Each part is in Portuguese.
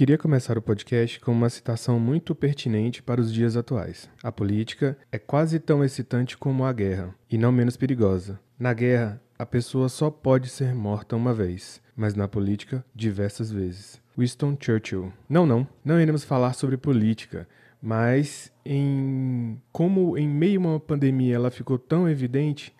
Queria começar o podcast com uma citação muito pertinente para os dias atuais. A política é quase tão excitante como a guerra, e não menos perigosa. Na guerra, a pessoa só pode ser morta uma vez, mas na política, diversas vezes. Winston Churchill. Não iremos falar sobre política, mas como em meio a uma pandemia ela ficou tão evidente,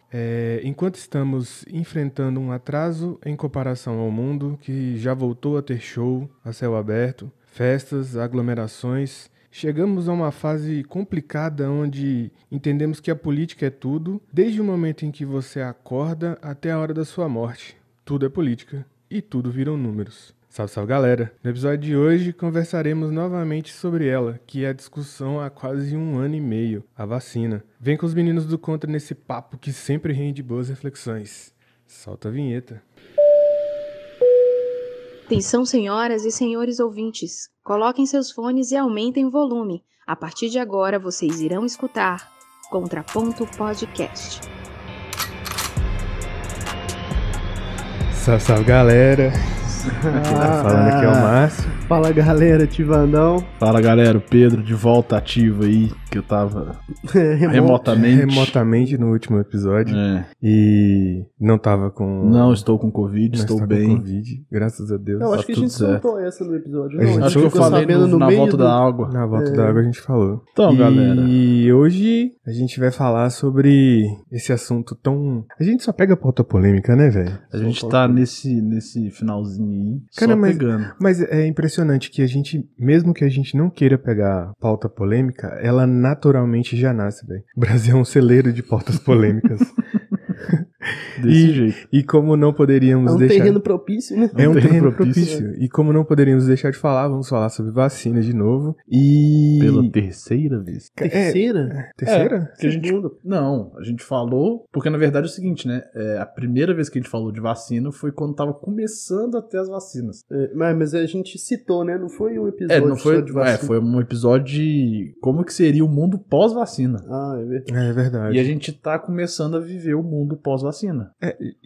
enquanto estamos enfrentando um atraso em comparação ao mundo que já voltou a ter show a céu aberto, festas, aglomerações, chegamos a uma fase complicada onde entendemos que a política é tudo, desde o momento em que você acorda até a hora da sua morte. Tudo é política e tudo viram números. Salve, salve, galera! No episódio de hoje conversaremos novamente sobre ela, que é a discussão há quase 1 ano e meio, a vacina. Vem com os meninos do Contra nesse papo que sempre rende boas reflexões. Solta a vinheta. Atenção, senhoras e senhores ouvintes. Coloquem seus fones e aumentem o volume. A partir de agora, vocês irão escutar Contraponto Podcast. Salve, salve, galera! Quem tá falando aqui é o Márcio. Fala, galera, Tivandão. Fala, galera, o Pedro de volta ativo aí, que eu tava remotamente no último episódio. E não tava com... Não, estou com Covid, estou bem. Com Covid, graças a Deus. Eu acho que a gente soltou essa no episódio. Não, acho que eu falei na volta da água. Na volta da água a gente falou. Então, galera. E hoje a gente vai falar sobre esse assunto tão... A gente só pega pauta polêmica, né, velho? A gente tá nesse finalzinho aí, cara, só pegando. Mas é impressionante que a gente, mesmo que a gente não queira pegar pauta polêmica, ela naturalmente já nasce, velho. O Brasil é um celeiro de pautas polêmicas. Desse jeito. E como não poderíamos deixar... É um terreno propício, né? É um terreno propício. E como não poderíamos deixar de falar, vamos falar sobre vacina de novo. E... Pela terceira vez. Terceira? Terceira? Que a gente... Não, a gente falou... Porque na verdade é o seguinte, né? A primeira vez que a gente falou de vacina foi quando tava começando a ter as vacinas. Mas a gente citou, né? Não foi um episódio não foi, só de vacina. Foi um episódio de como que seria o mundo pós-vacina. Ah, é verdade. É verdade. E a gente tá começando a viver o mundo pós-vacina.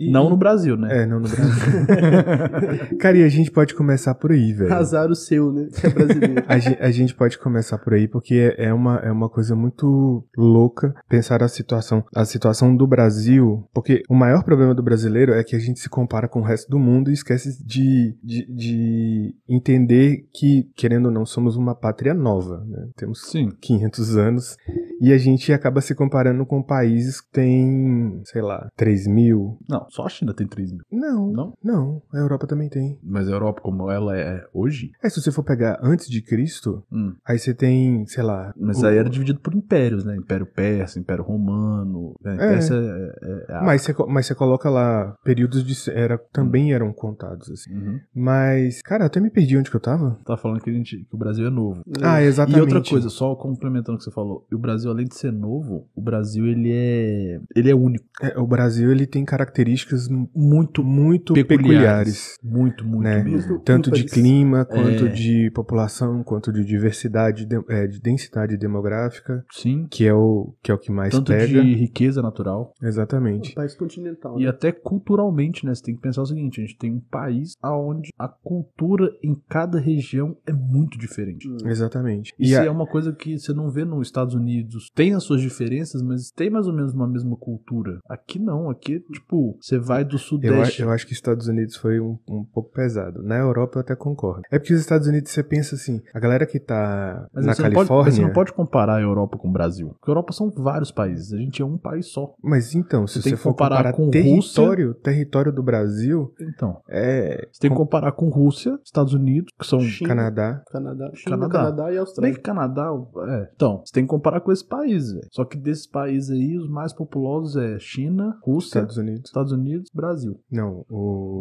Não no Brasil, né? Não no Brasil. Cara, e a gente pode começar por aí, velho. Azar o seu, né? Que é brasileiro. A gente pode começar por aí porque é uma coisa muito louca pensar a situação do Brasil, porque o maior problema do brasileiro é que a gente se compara com o resto do mundo e esquece de entender que, querendo ou não, somos uma pátria nova, né? Temos 500 anos e a gente acaba se comparando com países que têm, sei lá, 3 mil. Não, só a China tem 3 mil. Não, a Europa também tem. Mas a Europa, como ela é hoje... Se você for pegar antes de Cristo, aí você tem, sei lá... Mas aí era dividido por impérios, né? Império Persa, Império Romano... Mas você coloca lá, períodos de... também eram contados, assim. Mas, cara, eu até me perdi onde que eu tava. Tava falando que o Brasil é novo. Exatamente. E outra coisa, só complementando o que você falou, o Brasil, além de ser novo, o Brasil, ele é único. O Brasil, ele tem características muito peculiares. Muito né? mesmo. Tanto de clima, quanto de população, quanto de diversidade, de densidade demográfica. Sim. Que é o que mais tanto pega. De riqueza natural. Exatamente. Um país continental. E até culturalmente, né? Você tem que pensar o seguinte, a gente tem um país onde a cultura em cada região é muito diferente. Exatamente. Isso é uma coisa que você não vê nos Estados Unidos. Tem as suas diferenças, mas tem mais ou menos uma mesma cultura. Aqui não, aqui tipo, você vai do Sudeste. Eu acho que os Estados Unidos foi um pouco pesado. Na Europa eu até concordo. É porque os Estados Unidos, você pensa assim, a galera que tá na Califórnia... Você não pode comparar a Europa com o Brasil. Porque a Europa são vários países, a gente é um país só. Mas então, se você for comparar com território do Brasil... Então, você tem que comparar com Rússia, Estados Unidos, que são... China, Canadá e Austrália. Bem que Canadá... Então, você tem que comparar com esses países, véio. Só que desses países aí, os mais populosos é China, Rússia, Estados Unidos, Brasil. Não,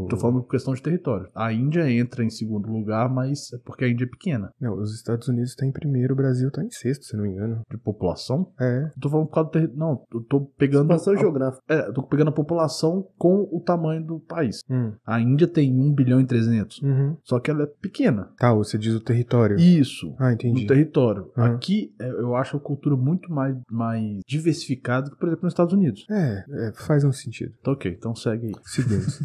Tô falando por questão de território. A Índia entra em segundo lugar, mas é porque a Índia é pequena. Não, os Estados Unidos estão em primeiro, o Brasil tá em sexto, se não me engano. De população? É. Eu tô falando por causa do território. Não, eu tô pegando... Expansão geográfica. Eu tô pegando a população com o tamanho do país. A Índia tem 1 bilhão e 300. Só que ela é pequena. Tá, você diz o território. Isso. Entendi. No território. Aqui, eu acho a cultura muito mais diversificada que, por exemplo, nos Estados Unidos. Faz um sentido. Tá ok, então segue aí. Seguimos.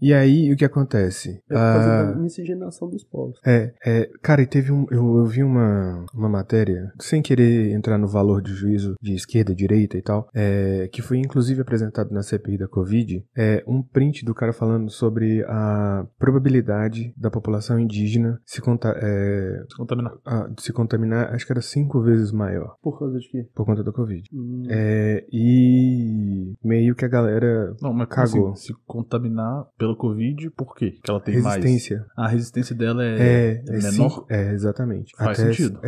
E aí, o que acontece? É por causa da miscigenação dos povos. Cara, e teve eu vi uma matéria, sem querer entrar no valor de juízo de esquerda, direita e tal, que foi inclusive apresentado na CPI da Covid, um print do cara falando sobre a probabilidade da população indígena se contaminar, acho que era 5 vezes maior. Por causa de quê? Por conta da Covid. E meio que a galera cagou. Assim, se contaminar pela Covid, por quê? Porque ela tem resistência. mais. A resistência dela é menor? Exatamente. Faz sentido.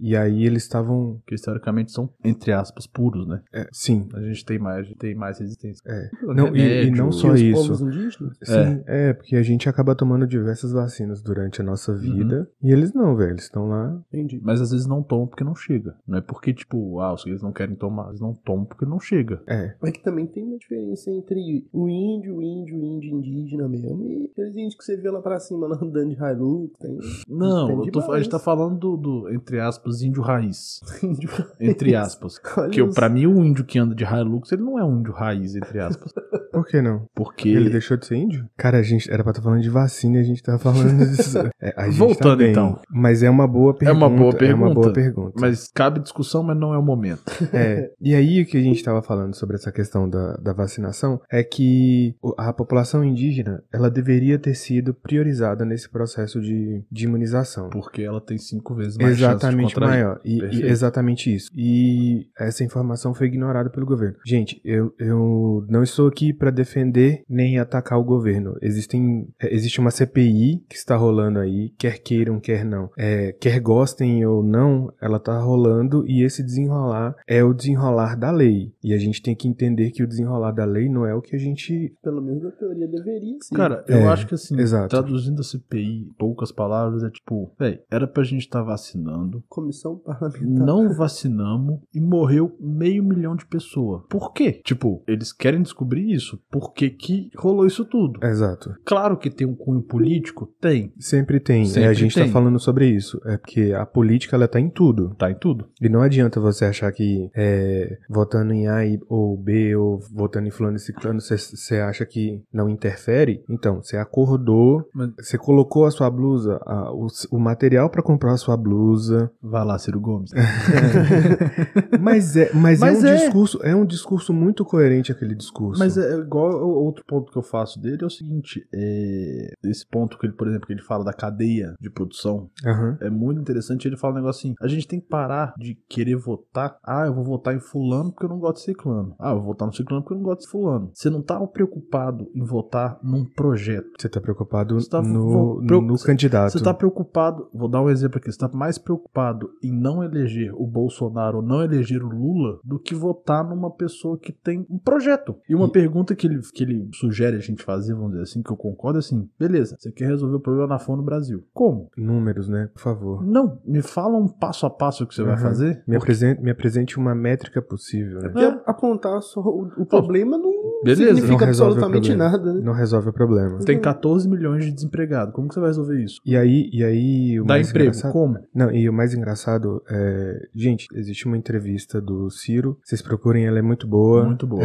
E aí eles estavam... Porque teoricamente são, entre aspas, puros, né? Sim. A gente tem mais resistência. Não, e não só os isso. povos indígenas? Sim, porque a gente acaba tomando diversas vacinas durante a nossa vida, e eles não, velho, eles estão lá... Entendi. Mas às vezes não tomam porque não chega. Não é porque, tipo, eles não querem tomar, eles não tomam porque não chega. Mas que também tem uma diferença entre o índio indígena mesmo, e aqueles índios que você vê lá pra cima, andando de Hilux. Não, a gente tá falando do entre aspas, índio raiz. Entre aspas. Porque pra mim o índio que anda de Hilux, ele não é um índio raiz, entre aspas. Por que não? Porque... Ele deixou de ser índio? Cara, a gente era pra estar falando de vacina e a gente tava falando disso. A gente Voltando tá bem, então. Mas é uma boa pergunta. É uma boa pergunta. Mas cabe discussão, mas não é o momento. E aí o que a gente tava falando sobre essa questão da vacinação é que a população indígena, ela deveria ter sido priorizada nesse processo de imunização. Porque ela tem 5 vezes mais exatamente chance de contrair. Maior. E exatamente isso. E essa informação foi ignorada pelo governo. Gente, eu não estou aqui para defender nem atacar o governo. Existe uma CPI que está rolando aí, quer queiram, quer não. Quer gostem ou não, ela tá rolando, e esse desenrolar é o desenrolar da lei. E a gente tem que entender que o desenrolar da lei não é o que a gente... Pelo menos na teoria deveria ser. Cara, eu acho que assim, exato. Traduzindo a CPI, poucas palavras, é tipo, era pra gente estar vacinando. Comissão parlamentar. Não vacinamos e morreu 500 mil de pessoas. Por quê? Tipo, eles querem descobrir isso. Por que rolou isso tudo? Exato. Claro que tem um cunho político? Tem. Sempre tem. A gente tá falando sobre isso. É porque a política, ela tá em tudo. Tá em tudo. E não adianta você achar que votando em A ou B ou votando em fulano e ciclano, você acha que não interfere. Então, você acordou, você colocou a sua blusa, o material pra comprar a sua blusa. Vai lá, Ciro Gomes. Mas é um discurso muito coerente, aquele discurso. Mas é igual outro ponto que eu faço dele é o seguinte, esse ponto que ele, por exemplo, que ele fala da cadeia de produção, é muito interessante. Ele fala um negócio assim, a gente tem que parar de querer votar, eu vou votar em fulano porque eu não gosto de ciclano. Eu vou votar no ciclano porque eu não gosto de fulano. Você não tá preocupado em votar num projeto. Você tá preocupado no candidato. Você tá preocupado, vou dar um exemplo aqui, você tá mais preocupado em não eleger o Bolsonaro ou não eleger o Lula do que votar numa pessoa que tem um projeto. E uma pergunta que ele sugere a gente fazer, vamos dizer assim, que eu concordo, é assim, beleza, você quer resolver o problema da fome no Brasil. Como? Números, né? Por favor. Não, me fala um passo a passo que você vai fazer. Me apresente uma métrica possível, né? Porque apontar só o problema não não significa absolutamente nada, né? Não resolve o problema. Tem 14 milhões de desempregados. Como que você vai resolver isso? E aí dá emprego, como? Não, e o mais engraçado gente, existe uma entrevista do Ciro, vocês procurem, ela é muito boa. Muito boa.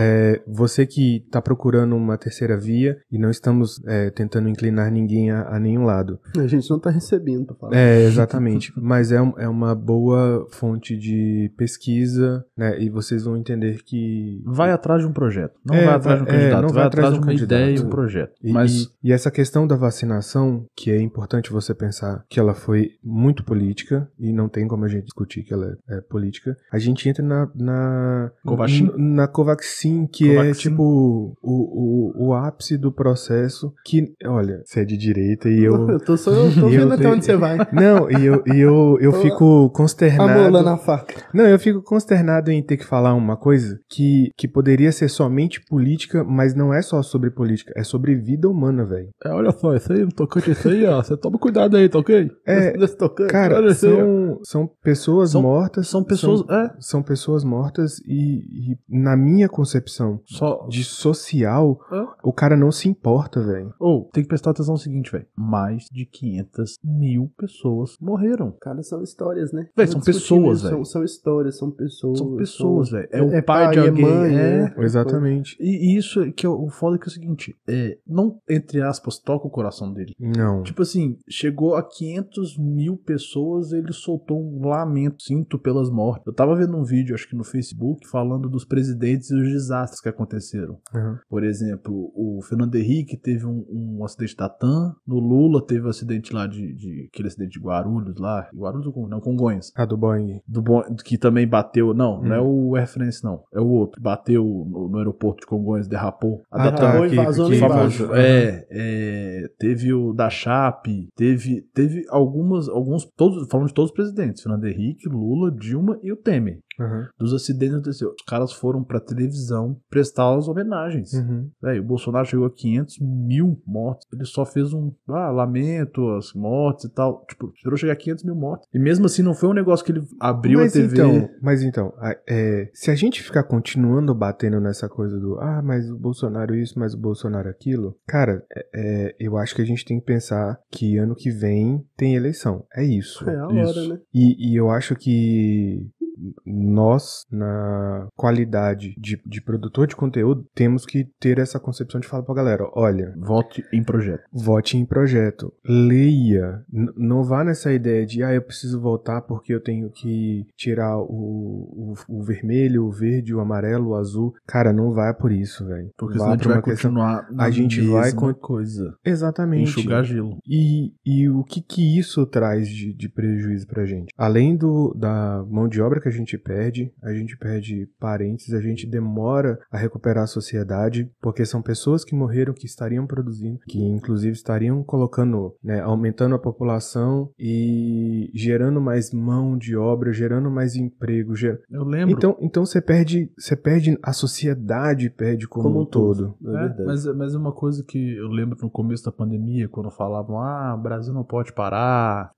Você que tá procurando uma terceira via, e não estamos tentando inclinar ninguém a nenhum lado. A gente não tá recebendo pra falar. Exatamente. Mas é uma boa fonte de pesquisa, né? E vocês vão entender que... Vai atrás de um projeto. Não vai atrás de um candidato. Não vai atrás de uma candidato. ideia e um projeto. E essa questão da vacinação, que é importante você pensar que ela foi muito política, e não tem como a gente discutir que ela é política. A gente entra na Covaxin, que é tipo o ápice do processo, que, olha, você é de direita e eu... Eu tô vendo até onde você vai. Não, e eu fico consternado... Amolando a faca. Não, eu fico consternado em ter que falar uma coisa que poderia ser somente política, mas não é só sobre política, é sobre vida humana, velho. Olha só, isso aí, no tocante isso aí, você toma cuidado aí, tá ok? Cara, são pessoas mortas. São pessoas... São pessoas mortas e na minha concepção de social, o cara não se importa, velho. Tem que prestar atenção no seguinte, velho. Mais de 500 mil pessoas morreram. Cara, são histórias, né? Véi, são pessoas, velho. São histórias, são pessoas. São pessoas, velho. É o pai de alguém. Mãe, Exatamente. E E isso que é o foda, que é o seguinte, não, entre aspas, toca o coração dele. Não. Tipo assim, chegou a 500 mil pessoas, ele soltou um lamento, sinto pelas mortes. Eu tava vendo um vídeo, acho que no Facebook, falando dos presidentes e os desastres que aconteceram. Uhum. Por exemplo, o Fernando Henrique teve um acidente da TAM, no Lula teve um acidente lá aquele acidente de Guarulhos lá, Guarulhos ou não, Congonhas. Do Boeing. Que também bateu, não é o Air France não, é o outro, bateu no aeroporto de Congonhas, derrapou. A da TAM vazou lá embaixo. Teve o da Chape, teve alguns, todos, falando de todos os presidentes, Fernando Henrique, Lula, Dilma e o Temer. Uhum. Dos acidentes aconteceu. Os caras foram pra televisão prestar as homenagens. Uhum. O Bolsonaro chegou a 500 mil mortos. Ele só fez lamento, as mortes e tal. Tipo, esperou chegar a 500 mil mortos. E mesmo assim não foi um negócio que ele abriu a TV. Mas então, se a gente ficar continuando batendo nessa coisa do mas o Bolsonaro isso, mas o Bolsonaro aquilo, cara, eu acho que a gente tem que pensar que ano que vem tem eleição. É isso. É a hora, né? E eu acho que nós, na qualidade de produtor de conteúdo, temos que ter essa concepção de falar pra galera, olha, vote em projeto, leia, não vá nessa ideia de eu preciso votar porque eu tenho que tirar o vermelho, o verde, o amarelo, o azul. Cara, não vai por isso, velho. Porque senão a gente vai continuar na mesma coisa. Exatamente. Enxugar gelo. E o que isso traz de prejuízo pra gente? Além da mão de obra que a gente perde parentes, a gente demora a recuperar a sociedade, porque são pessoas que morreram, que estariam produzindo, que inclusive estariam colocando, aumentando a população e gerando mais mão de obra, gerando mais emprego. Eu lembro. Então você perde a sociedade, perde como um todo. Mas é uma coisa que eu lembro no começo da pandemia, quando falavam, o Brasil não pode parar,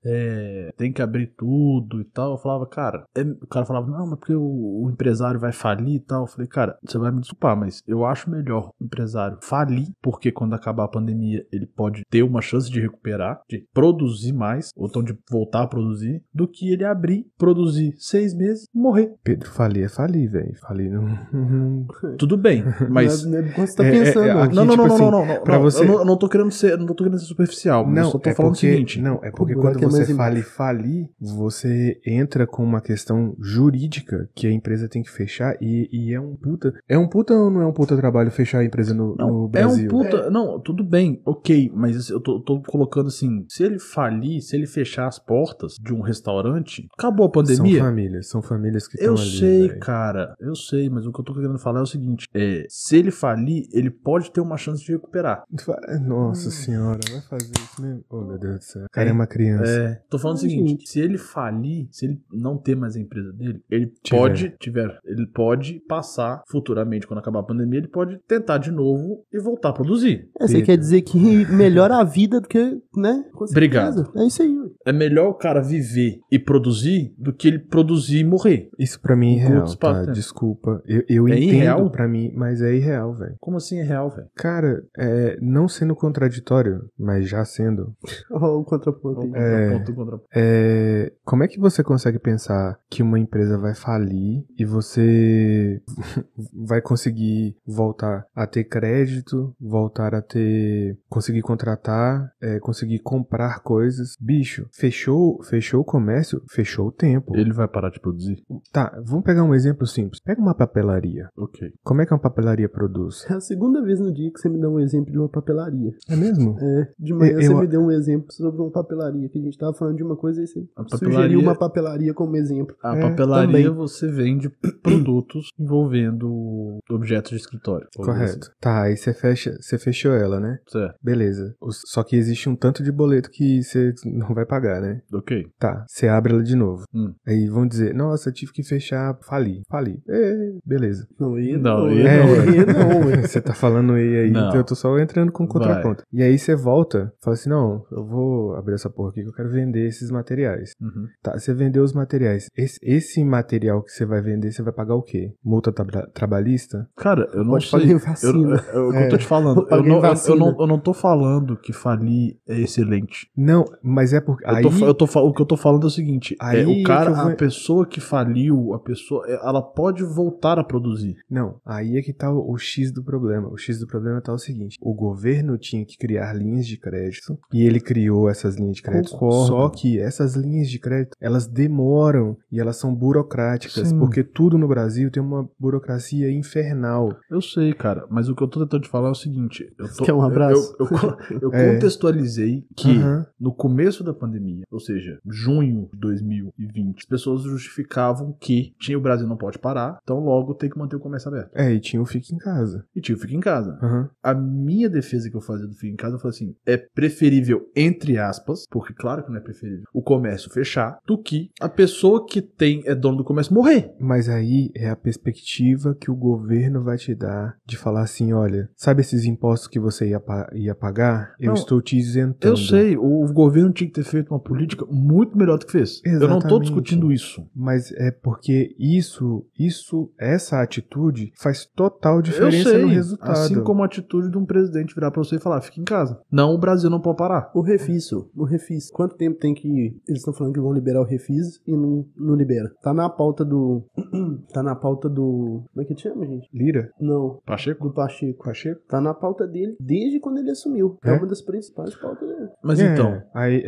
tem que abrir tudo e tal, eu falava, cara, o cara falava, não, mas porque o empresário vai falir e tal. Eu falei, cara, você vai me desculpar, mas eu acho melhor o empresário falir, porque quando acabar a pandemia ele pode ter uma chance de recuperar, de produzir mais, ou então de voltar a produzir, do que ele abrir, produzir 6 meses e morrer. Pedro, falir é falir, velho. Falir não... Tudo bem, mas... Não é como você tá pensando. Não. Pra você... Eu não tô querendo ser superficial, mas eu só tô falando o seguinte. Não, é porque quando você fala falir, você entra com uma questão jurídica que a empresa tem que fechar e é um puta... É um puta ou não é um puta trabalho fechar a empresa no Brasil? É um puta... Não, tudo bem, ok, mas eu tô colocando assim, se ele falir, se ele fechar as portas de um restaurante, acabou a pandemia. São famílias que estão ali. Eu sei, véio. Cara, eu sei, mas o que eu tô querendo falar é o seguinte, se ele falir, ele pode ter uma chance de recuperar. Nossa senhora, vai fazer isso mesmo? Oh, meu Deus do céu. O cara é uma criança. Tô falando o seguinte, se ele falir, se ele não ter mais a empresa dele, ele pode passar futuramente, quando acabar a pandemia, ele pode tentar de novo e voltar a produzir. Você quer dizer que melhora a vida do que, né? Obrigado. É isso aí. É melhor o cara viver e produzir do que ele produzir e morrer. Isso pra mim é irreal, tá? Desculpa. Eu entendo irreal? Pra mim, mas é irreal, velho. Como assim é real, velho? Cara, não sendo contraditório, mas já sendo. O contraponto. Como é que você consegue pensar que uma empresa vai falir e você vai conseguir voltar a ter crédito, voltar a conseguir contratar, conseguir comprar coisas? Bicho, fechou o comércio, fechou o tempo. Ele vai parar de produzir? Tá, vamos pegar um exemplo simples. Pega uma papelaria. Ok. Como é que uma papelaria produz? É a segunda vez no dia que você me dá um exemplo de uma papelaria. É mesmo? De manhã você me deu um exemplo sobre uma papelaria, que a gente tava falando de uma coisa e você sugeriu uma papelaria como exemplo. A papelaria também. Você vende produtos envolvendo objetos de escritório. Correto. Assim. Tá, aí você fechou ela, né? Certo. Beleza. Só que existe um tanto de boleto que você não vai pagar, né? Ok. Tá, você abre ela de novo. Aí vão dizer, nossa, eu tive que fechar, fali. Beleza. Não. Você tá falando aí, não. Então eu tô só entrando com contraponto. E aí você volta, fala assim, não, eu vou abrir essa porra aqui que eu quero vender esses materiais. Tá, você vendeu os materiais. Esse material que você vai vender, você vai pagar o quê? Multa trabalhista? Cara, eu não Pode sei. pagar vacina. Eu tô te falando. Eu não tô falando que falir é excelente. Não, mas é porque... O o que eu tô falando é o seguinte, o cara, a pessoa que faliu, ela pode voltar a produzir. Não, aí é que tá o X do problema. O X do problema tá o seguinte, o governo tinha que criar linhas de crédito e ele criou essas linhas de crédito. Concordo. Só que essas linhas de crédito, elas demoram e elas são burocráticas, Sim. porque tudo no Brasil tem uma burocracia infernal. Eu sei, cara, mas o que eu tô tentando te falar é o seguinte, Quer um abraço? Eu contextualizei que no começo da pandemia, ou seja, junho de 2020, as pessoas justificavam que o Brasil não pode parar, então logo tem que manter o comércio aberto. E tinha o Fica em Casa. Fica em casa. A minha defesa que eu fazia do Fica em Casa, eu falei assim, é preferível, entre aspas, porque claro que não é preferível, o comércio fechar, do que a pessoa que é dono do comércio morrer. Mas aí é a perspectiva que o governo vai te dar de falar assim, olha, sabe esses impostos que você ia pagar? Eu estou te isentando. Eu sei, o governo tinha que ter feito uma política muito melhor do que fez. Exatamente. Eu não tô discutindo isso. Mas é porque essa atitude faz total diferença no resultado. Assim como a atitude de um presidente virar pra você e falar, fica em casa. Não, o Brasil não pode parar. O Refis. Quanto tempo tem que... Eles estão falando que vão liberar o Refis e não libera. Tá na pauta do... Como é que chama, gente? Lira? Não. Pacheco? Do Pacheco. Tá na pauta dele desde quando ele assumiu. É uma das principais pautas dele. Mas então... Aí,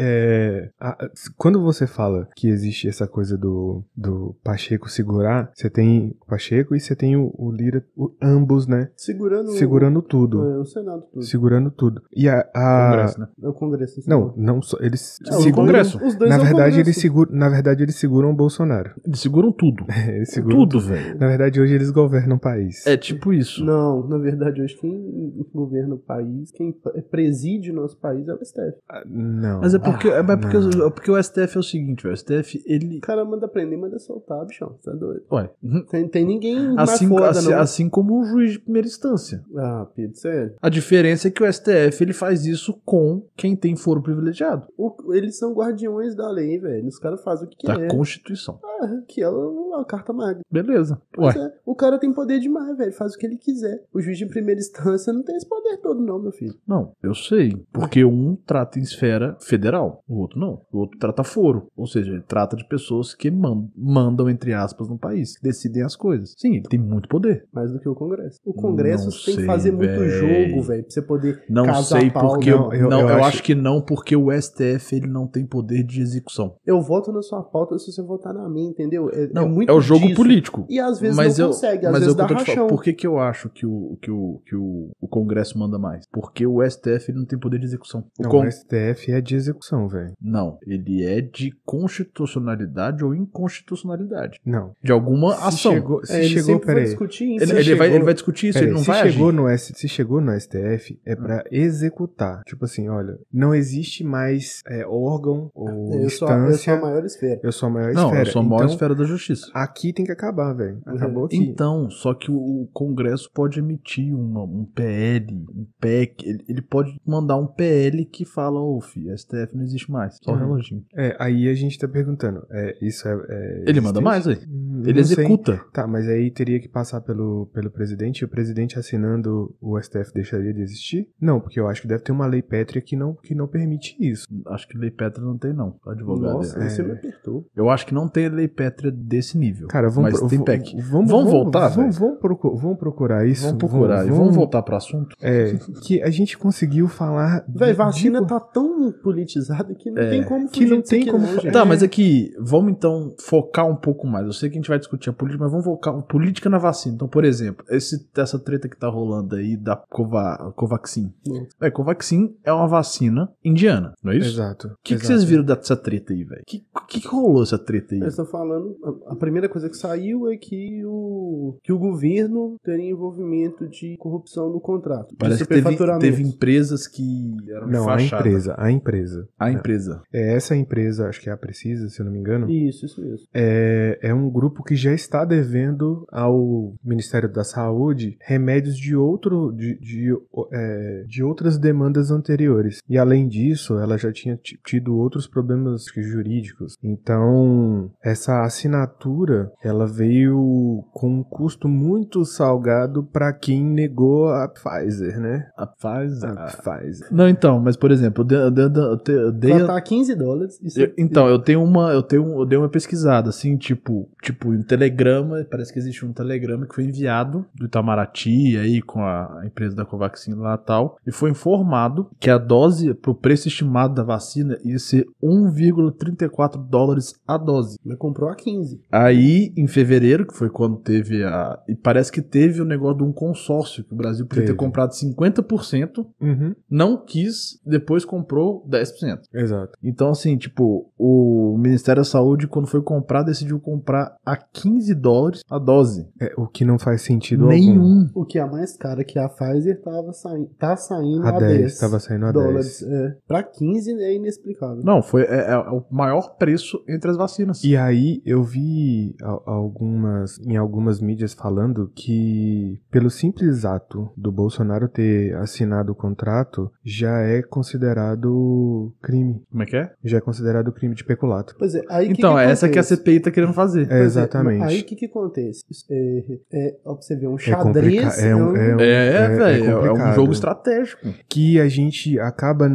quando você fala que existe essa coisa do Pacheco segurar, você tem o Pacheco e você tem o Lira, ambos, né? Segurando tudo. O Senado tudo. Segurando tudo. E o Congresso, né? É o Congresso. Não só. Eles seguram. Congresso. Os dois na verdade, eles seguram o Bolsonaro. Eles seguram tudo. Eles seguram tudo, velho. Na verdade, hoje eles governam o país. É tipo isso. Não, na verdade, hoje quem governa o país, quem preside o nosso país é o STF. Não. Mas é porque o STF é o seguinte, o STF, ele... O cara manda prender, manda soltar, bichão. Tá doido? Ué. Tem ninguém assim, mais foda, não. Assim como o juiz de primeira instância. Ah, Pedro, sério. A diferença é que o STF, ele faz isso com quem tem foro privilegiado. Eles são guardiões da lei, velho. Os caras fazem o que da quer. Da Constituição. Que é a Carta Magna. Beleza. O cara tem poder demais, velho. Faz o que ele quiser. O juiz de primeira instância não tem esse poder todo, não, meu filho. Não, eu sei. Porque um trata em esfera federal, o outro não. O outro trata foro. Ou seja, ele trata de pessoas que mandam, entre aspas, no país. Que decidem as coisas. Sim, ele tem muito poder. Mais do que o Congresso. O Congresso tem que fazer muito jogo, velho. Pra você poder não casar sei pau. Porque eu acho que não, porque o STF ele não tem poder de execução. Eu voto na sua pauta se você votar na minha, entendeu? É o jogo político. E às vezes não consegue, às vezes dá rachão. Por que eu acho que o Congresso manda mais? Porque o STF ele não tem poder de execução. O STF é de execução, velho. Não, ele é de constitucionalidade ou inconstitucionalidade. Não. De alguma ação. Vai discutir isso. Ele vai discutir isso, ele não vai agir. Se chegou no STF, é pra executar. Tipo assim, olha, não existe mais órgão ou instância. Eu sou a maior esfera. Eu sou a maior não, esfera. Eu sou a maior esfera da justiça. Aqui tem que acabar, velho. Acabou aqui. Então, só que o Congresso pode emitir um PL, um PEC. Ele pode mandar um PL que fala, filho, STF não existe mais. Só um reloginho. Aí a gente tá perguntando. Ele manda mais, velho. Ele executa. Sei. Tá, mas aí teria que passar pelo presidente, e o presidente assinando o STF deixaria de existir? Não, porque eu acho que deve ter uma lei pétrea que não permite isso. Acho que lei pétrea não tem, não. O advogado. Nossa, você me apertou. Eu acho que não tem lei pétrea desse nível. Cara, mas tem PEC. Vamos voltar, velho? Vamos procurar isso. Vamos procurar. E vamos voltar pro assunto? Que a gente conseguiu falar... Velho, vacina tá tão politizada que não tem como fugir. Que não tem como... Tá, mas aqui, vamos então focar um pouco mais. Eu sei que a gente vai discutir a política, mas vamos focar política na vacina. Então, por exemplo, essa treta que tá rolando aí da Covaxin. Covaxin é uma vacina indiana, não é isso? Exato. O que vocês viram dessa treta aí, velho? Que rolou essa treta aí? Eles estão falando... A primeira coisa que saiu é que o governo teria envolvimento de corrupção no contrato. Parece que teve empresas que eram Não, a empresa. A empresa. Essa empresa, acho que é a Precisa, se eu não me engano. Isso mesmo. É um grupo grupo que já está devendo ao Ministério da Saúde remédios de outras demandas anteriores. E além disso, ela já tinha tido outros problemas jurídicos. Então, essa assinatura, ela veio com um custo muito salgado para quem negou a Pfizer, né? A Pfizer. A Pfizer. Não, então, mas por exemplo, eu dei Ela tá a $15. Então, eu dei uma pesquisada, assim, tipo um telegrama, parece que existe um telegrama que foi enviado do Itamaraty aí com a empresa da Covaxin lá e tal, e foi informado que a dose, pro preço estimado da vacina, ia ser $1,34 a dose. Mas comprou a 15. Aí, em fevereiro, que foi quando teve e parece que teve o negócio de um consórcio, que o Brasil podia ter comprado 50%, não quis, depois comprou 10%. Exato. Então, assim, tipo, o Ministério da Saúde, quando foi comprar, decidiu comprar a $15 a dose. O que não faz sentido nenhum. algum. O que é mais caro que a Pfizer tá saindo A 10. Tava saindo a dólares. 10. Pra 15 é inexplicável. Não, é o maior preço entre as vacinas. E aí eu vi em algumas mídias falando que pelo simples ato do Bolsonaro ter assinado o contrato, já é considerado crime. Como é que é? Já é considerado crime de peculato. Pois é, aí Então, que essa que a acontece? CPI tá querendo fazer. Exatamente. Aí o que acontece? Ó, pra você ver, um É xadrez... velho. É um jogo estratégico. Que a gente acaba...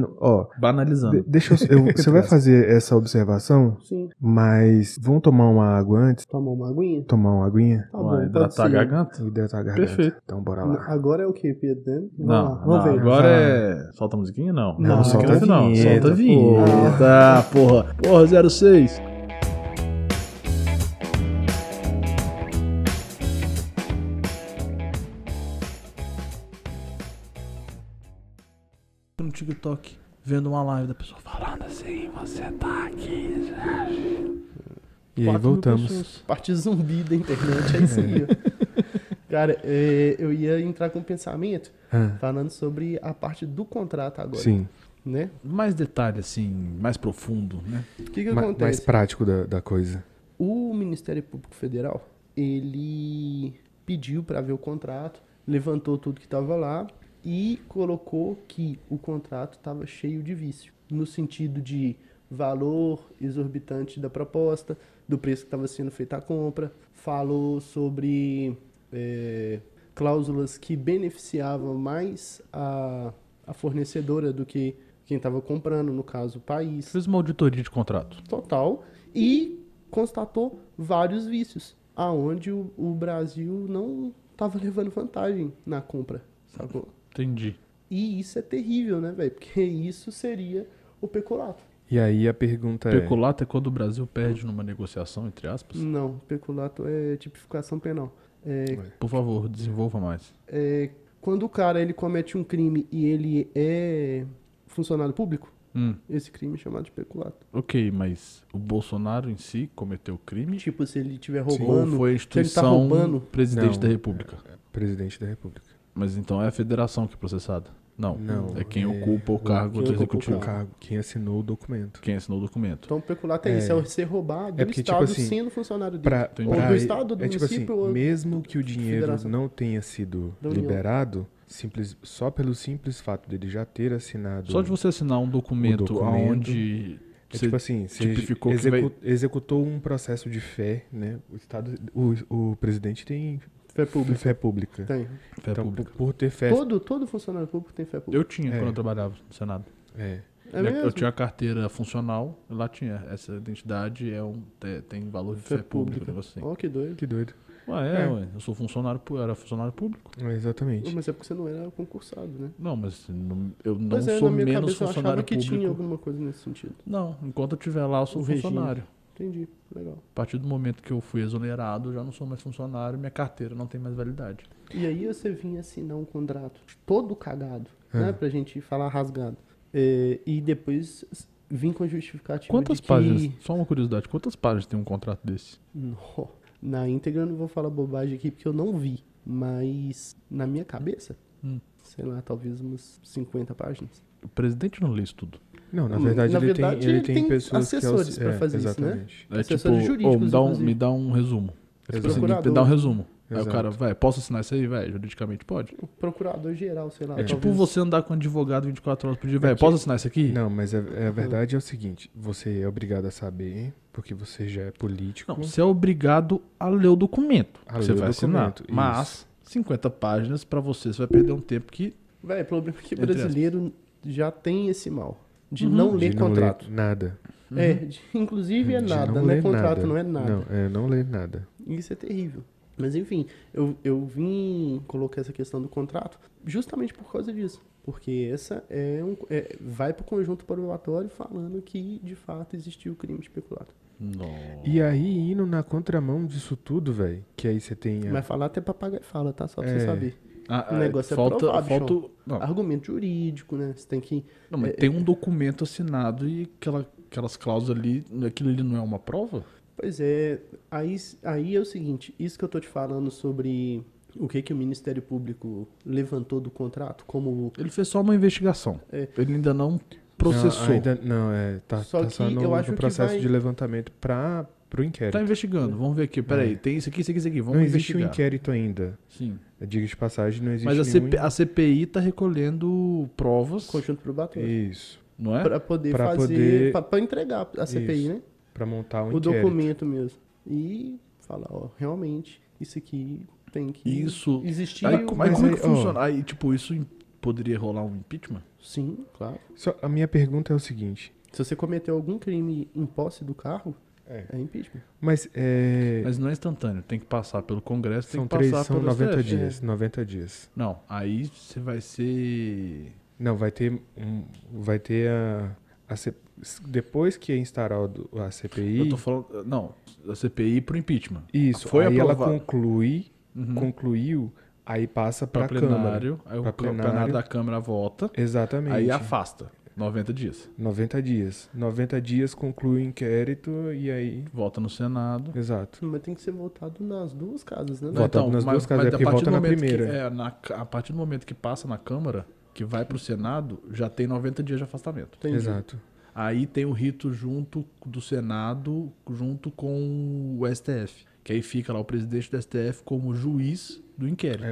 Banalizando. Deixa você vai fazer essa observação? Sim. Mas vamos tomar uma água antes? Tomar uma aguinha? Tomar uma aguinha? Tá bom, pode hidratar a ser. garganta? Hidratar a garganta. Perfeito. Então bora lá. Agora é o que, Pedro? Não, Vamos ver. agora é... Solta a musiquinha? Não. Não, solta a não. vinheta, Solta a vinheta, porra. Porra, 06. No TikTok, vendo uma live da pessoa falando assim, você tá aqui, E aí voltamos. Parte zumbi da internet, é isso aí. Ó. Cara, eu ia entrar com um pensamento falando sobre a parte do contrato agora. Sim. Né? Mais detalhe, assim, mais profundo, né? O que Mais acontece? prático da coisa. O Ministério Público Federal, ele pediu para ver o contrato, levantou tudo que estava lá e colocou que o contrato estava cheio de vício, no sentido de valor exorbitante da proposta, do preço que estava sendo feita a compra, falou sobre cláusulas que beneficiavam mais a fornecedora do que quem estava comprando, no caso o país. Fez uma auditoria de contrato. Total. E constatou vários vícios, aonde o Brasil não estava levando vantagem na compra, sacou? Entendi. E isso é terrível, né, velho? Porque isso seria o peculato. E aí a pergunta Peculato é quando o Brasil perde numa negociação, entre aspas? Não, peculato é tipificação penal. Por favor, desenvolva mais. Quando o cara ele comete um crime e ele é funcionário público, esse crime é chamado de peculato. Ok, mas o Bolsonaro em si cometeu crime? Tipo, se ele estiver Ou roubando, foi a se ele tá instituição roubando... presidente Não, da República? Presidente da República. Mas então é a federação que é processada? Não. Não, É quem ocupa o cargo quem do ocupa o executivo. cargo. Quem assinou o documento. Quem assinou o documento. Então, peculato é isso, é ser roubado do porque, Estado tipo assim, sendo funcionário dele. Ou pra- do Estado, do tipo município, assim, ou mesmo que o dinheiro federação. não tenha sido Da União. liberado, só pelo simples fato dele já ter assinado. Só de você assinar um documento, documento, onde você tipo assim, você tipificou que vai... executou um processo de fé, né? O presidente tem fé pública. fé pública. Tem. Fé Então, pública. por ter fé. Todo funcionário público tem fé pública. Eu tinha quando eu trabalhava no Senado. É. É mesmo? Eu tinha a carteira funcional, lá tinha. Essa identidade tem valor de fé pública. Um negócio assim. Ó, que doido. Que doido. Ué, É. ué. Eu sou funcionário, era funcionário público. Exatamente. Mas é porque você não era concursado, né? Não, mas eu não Pois é, sou na minha menos cabeça eu achava funcionário que público. tinha alguma coisa nesse sentido. Não, enquanto eu estiver lá, eu sou O regime. funcionário. Entendi, legal. A partir do momento que eu fui exonerado, eu já não sou mais funcionário, minha carteira não tem mais validade. E aí você vinha assinar um contrato todo cagado, né? Pra gente falar rasgado. E depois vim com a justificativa Quantas de que... páginas, só uma curiosidade, quantas páginas tem um contrato desse? Não, na íntegra eu não vou falar bobagem aqui porque eu não vi. Mas na minha cabeça, sei lá, talvez umas 50 páginas. O presidente não lê isso tudo. Não, na verdade, ele tem pessoas assessores que pra fazer isso, né? exatamente. É Assessores tipo, jurídicos, me inclusive. dá um resumo. Tipo assim, dá um resumo. Exato. Aí o cara, vai, posso assinar isso aí, velho? Juridicamente pode. O procurador-geral, sei lá. É tipo talvez... você andar com um advogado 24 horas por dia, velho, posso assinar isso aqui? Não, mas a verdade é o seguinte, você é obrigado a saber, porque você já é político. Não, você é obrigado a ler o documento. A Você ler o vai assinar. documento, Mas, 50 páginas pra você vai perder um tempo que... Velho, o problema é que Entre brasileiro já tem esse mal. De não ler de não contrato. ler nada. Inclusive é De nada, não não é ler contrato, nada. não é nada. Não ler nada. Isso é terrível. Mas enfim, eu vim colocar essa questão do contrato justamente por causa disso. Porque essa vai pro conjunto probatório falando que de fato existiu crime de peculato. E aí, indo na contramão disso tudo, velho, que aí você tem... Mas falar até papagaio fala, tá? Só pra você saber. O negócio falta, é provável, não. Argumento jurídico, né? Você tem que... Não, mas tem um documento assinado e aquelas cláusulas ali, aquilo ali não é uma prova? Pois é, aí é o seguinte, isso que eu tô te falando sobre o que o Ministério Público levantou do contrato, como... Ele fez só uma investigação. Ele ainda não processou. Tá Só só que no, eu acho no que processo vai- de levantamento pro inquérito. Tá investigando, vamos ver aqui. Peraí, tem isso aqui, isso aqui, isso aqui. Vamos Não existe um investigar. inquérito ainda. Sim. Diga de passagem, não existe Mas nenhum... a CPI tá recolhendo provas, Conjunto probatório. Isso. não é? Pra poder Pra fazer... poder- Pra entregar a CPI, Isso. né? Pra montar um O inquérito. documento mesmo. E falar, ó, realmente, isso aqui tem que Isso. existir. Aí, o- mas mas como é aí, que funciona? Aí, tipo, isso poderia rolar um impeachment? Sim, claro. Só, a minha pergunta é o seguinte. Se você cometeu algum crime em posse do carro, é impeachment. Mas Mas não é instantâneo, tem que passar pelo Congresso, tem são que passar são pelo 90 STF. dias. 90 dias. Não, aí você vai ser... Não, vai ter depois que é instaurado a CPI, Eu tô falando... Não, a CPI pro impeachment. isso, Foi aí ela aprovado. concluiu, aí passa pra Pra Câmara. plenário, aí o Pra plenário da Câmara vota, Exatamente. aí afasta. 90 dias. 90 dias. 90 dias conclui o inquérito e aí... Volta no Senado. Exato. Mas tem que ser votado nas duas casas, né? Votado nas duas casas, é porque a partir vota do na momento primeira. a partir do momento que passa na Câmara, que vai pro Senado, já tem 90 dias de afastamento. Entendi. Exato. Aí tem o rito junto do Senado, junto com o STF. Que aí fica lá o presidente do STF como juiz do inquérito.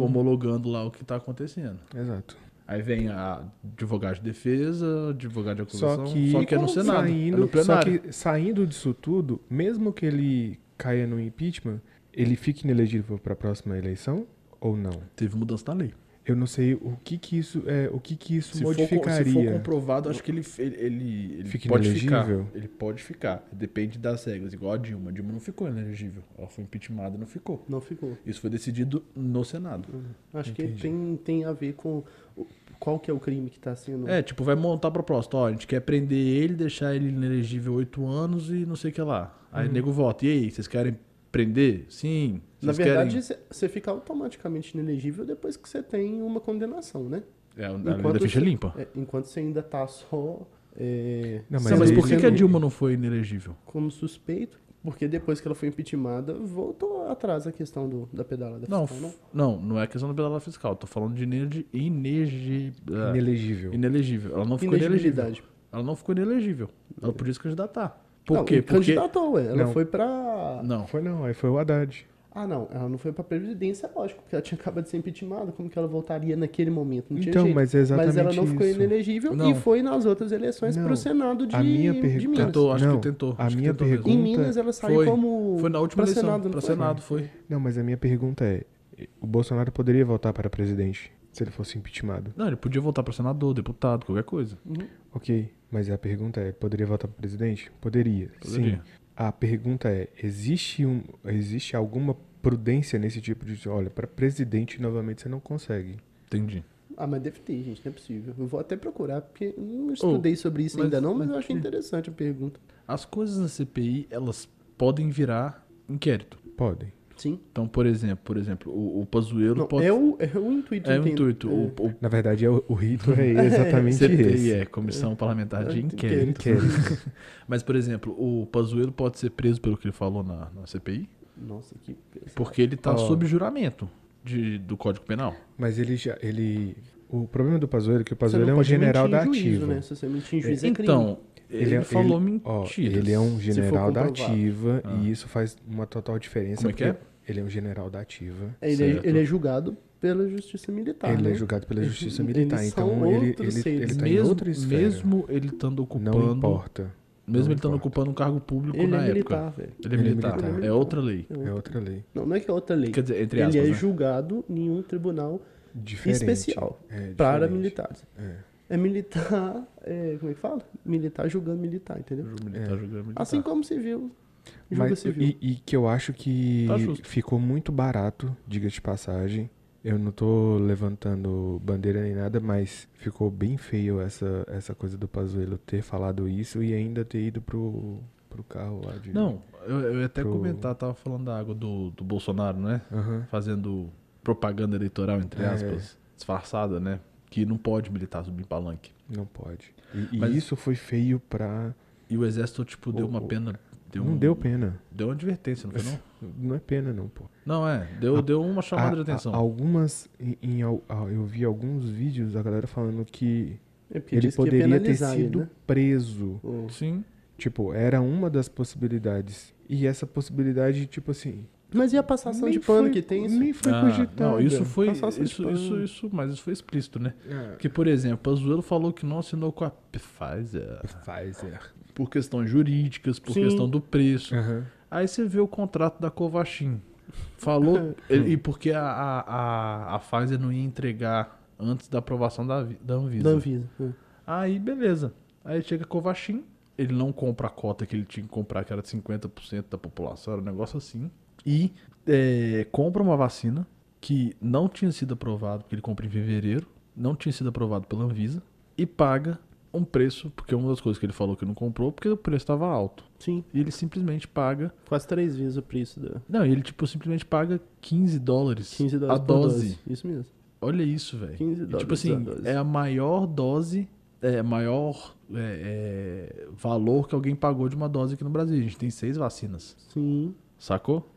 Homologando lá o que tá acontecendo. Exato. Aí vem a advogado de defesa, advogado de acusação, Só que é no Senado, é no só plenário. que saindo disso tudo, mesmo que ele caia no impeachment, ele fique inelegível para a próxima eleição ou não? Teve mudança na lei. Eu não sei o que isso Se modificaria. for comprovado, acho que ele Fica pode ficar. inelegível? Ele pode ficar. Depende das regras. Igual a Dilma. A Dilma não ficou inelegível. Ela foi impeachmentada e não ficou. Não ficou. Isso foi decidido no Senado. Acho que tem a ver com qual que é o crime que está sendo... Tipo, vai montar a proposta. Ó, a gente quer prender ele, deixar ele inelegível 8 anos e não sei o que lá. Aí o nego vota. E aí, vocês querem prender? Sim. Na Vocês verdade, querem... você fica automaticamente inelegível depois que você tem uma condenação, né? A lei da ficha limpa. Enquanto você ainda tá só Não, Mas aí por que você a não- Dilma não foi inelegível? como suspeito, porque depois que ela foi impeachmentada, voltou atrás a questão da pedalada Não, fiscal, não é questão da pedalada fiscal. Tô falando de Inelegível. inelegível. Ela não ficou inelegível. Inegibilidade. Ela não ficou inelegível. Ela podia se candidatar. Por Não, quê? Porque... candidatou, ué. Ela Não. foi pra... Não. Aí foi o Haddad. Ah, não. Ela não foi pra presidência, lógico, porque ela tinha acabado de ser impeachmentada. Como que ela voltaria naquele momento? Não tinha Então, jeito. mas é exatamente Mas ela não ficou isso. inelegível Não. e foi nas outras eleições Não. pro Senado de A minha de pergunta- Minas. Tentou, acho Não, que tentou. a acho que minha tentou mesmo. pergunta- Em Minas ela saiu Foi. como... Foi na última pra eleição. Senado, não Pra foi? Senado, foi. Não, mas a minha pergunta é: o Bolsonaro poderia voltar para presidente se ele fosse impeachmentado? Não, ele podia voltar pra senador, deputado, qualquer coisa. Ok, mas a pergunta é: poderia voltar para presidente? Poderia. Poderia. Sim. A pergunta é: existe alguma prudência nesse tipo de. Olha, para presidente novamente você não consegue. Entendi. Ah, mas deve ter, gente, não é possível. Eu vou até procurar, porque eu não estudei sobre isso ainda não, mas eu achei interessante a pergunta. As coisas na CPI, elas podem virar inquérito. Podem. Sim. Então, por exemplo, o Pazuello Não, pode... é o intuito. É eu o entendo. intuito. O Na verdade, o rito é exatamente CPI esse. é Comissão Parlamentar de Inquérito. Inquérito. Mas, por exemplo, o Pazuello pode ser preso pelo que ele falou na CPI, Nossa, que pesado. porque ele tá Ó. sob juramento do Código Penal. Mas o problema do Pazuello é que o Você Pazuello não é um pode general mentir da em juízo, ativa. né? Se você mentir em juízo é crime. Então, Ele falou mentira. Ele é um general da comprovado. ativa e isso faz uma total diferença. Como é que é? Ele é um general da ativa. Ele é julgado pela justiça militar. Ele né? é julgado pela justiça militar. Eles Então são ele outros seres. tá em outra esfera. Mesmo ele estando ocupando. Não importa. Mesmo Não ele estando importa. ocupando um cargo público Ele na é época. militar, velho. Ele é militar. militar. É outra lei. É outra lei. Não é que é outra lei. Quer dizer, entre Ele aspas, é né? julgado em um tribunal Diferente. especial É, para diferente. militares. É. É militar, como é que fala? Militar julgando militar, entendeu? Militar julgando militar. Assim como civil julga Mas, civil. e que eu acho que Tá justo. ficou muito barato, diga de passagem. Eu não tô levantando bandeira nem nada, mas ficou bem feio essa coisa do Pazuello ter falado isso e ainda ter ido pro carro lá de... Não, eu ia até Pro- comentar, tava falando da água do Bolsonaro, né? Aham. Fazendo propaganda eleitoral, entre É. aspas, disfarçada, né? Que não pode militar subir em palanque. Não pode. E Mas- isso foi feio pra... E o exército, tipo, deu uma pena. Não deu pena. Deu uma advertência, não foi não? Não é pena não, pô. Não, deu uma chamada de atenção. Algumas... eu vi alguns vídeos da galera falando que É porque ele diz que ia poderia ter penalizar ele, sido né? preso. Sim. Tipo, era uma das possibilidades. E essa possibilidade, tipo assim... Mas e a passação nem de pano foi- que tem isso? Nem foi Ah, cogitada. não, isso foi. Passação de pano. Mas isso foi explícito, né? É. Porque, por exemplo, o Pazuello falou que não assinou com a Pfizer Pfizer. por questões jurídicas, por Sim. questão do preço. Aham. Aí você vê o contrato da Covaxin. Falou. E porque a Pfizer não ia entregar antes da aprovação da Anvisa. Da Anvisa. Aí, beleza. Aí chega a Covaxin, ele não compra a cota que ele tinha que comprar, que era de 50% da população, era um negócio assim. E compra uma vacina que não tinha sido aprovada, porque ele compra em fevereiro, não tinha sido aprovado pela Anvisa, e paga um preço, porque uma das coisas que ele falou que não comprou, porque o preço estava alto. Sim, E ele simplesmente paga... quase 3 vezes o preço da Não, ele tipo simplesmente paga $15 15 dólares a por dose. Isso mesmo. Olha isso, velho. 15 E, dólares tipo assim, a dose. é a maior dose, valor que alguém pagou de uma dose aqui no Brasil. A gente tem 6 vacinas. Sim. Sacou?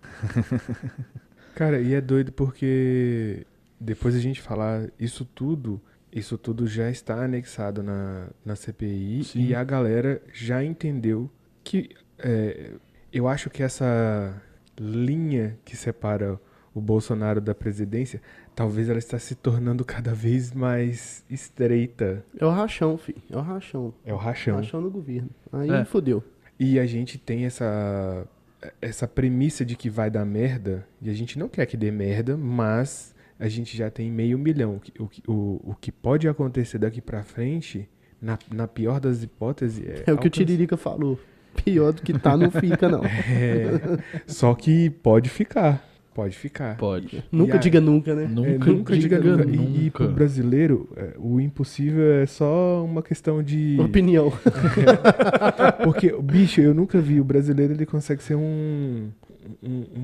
Cara, e é doido porque depois a gente falar isso tudo já está anexado na CPI. Sim. E a galera já entendeu que eu acho que essa linha que separa o Bolsonaro da presidência, talvez ela está se tornando cada vez mais estreita. É o rachão, filho. É o rachão. É o rachão. Rachão do governo. Aí É. fodeu. E a gente tem essa premissa de que vai dar merda, e a gente não quer que dê merda, mas a gente já tem 500 mil. O que pode acontecer daqui pra frente, na pior das hipóteses... É o que o Tiririca falou. Pior do que tá, não fica, não. Só que pode ficar. Pode ficar. Pode. Nunca diga nunca, né? Nunca diga nunca. E pro brasileiro, o impossível é só uma questão de... Opinião. Porque, bicho, eu nunca vi. O brasileiro, ele consegue ser um